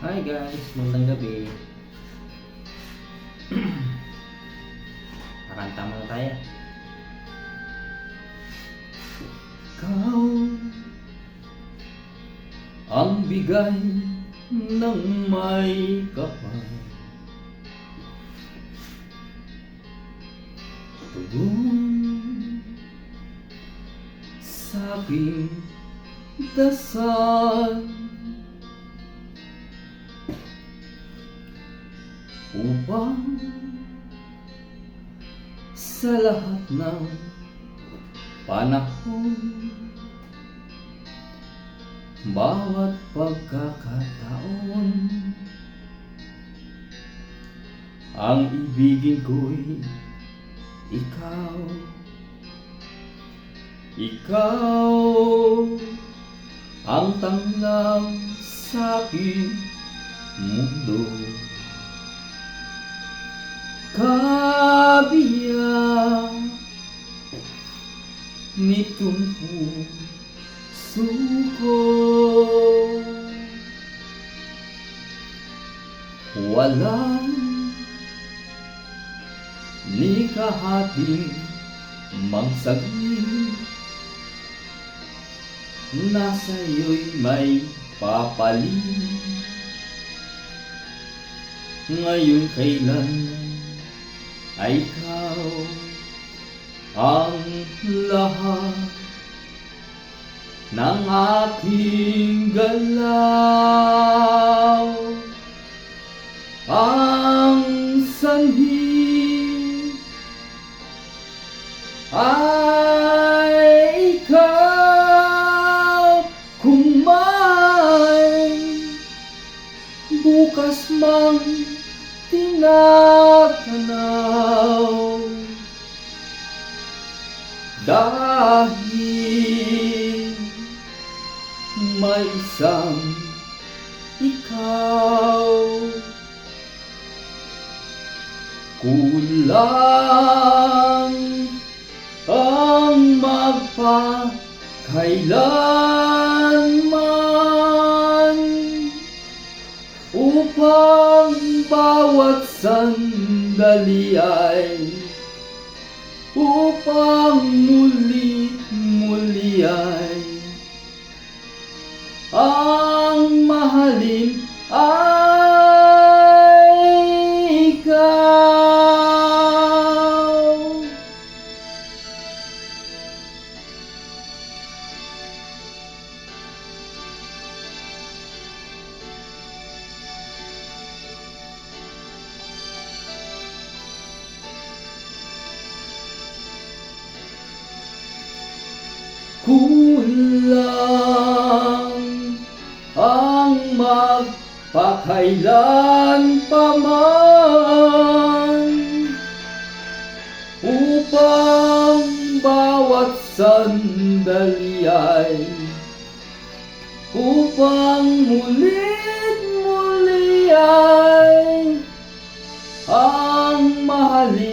Hi guys, magandang gabi. Kakanta muna tayo. Ikaw ang bigay ng may kapal, tugon sa aking dasal, upang sa lahat ng panahon, bawat pagkakataon, ang ibigin ko'y ikaw. Ikaw ang tanglaw sa aking mundo, kabiyak nitong puso ko. Walang nikahating mangsagip, na sa'yo'y may papalit. Ngayon kailan ay ikaw ang lahat ng aking galaw, ang sanhi ay ikaw. Kung may bukas mang tinatanaw, dahil may isang ikaw, kulang ang magpakailanman, upang bawat sandali ay upang muli ay ang mahalin ay ikaw. Kulang ang magpakailan paman, upang bawat sandali ay upang muli ay ang mahalin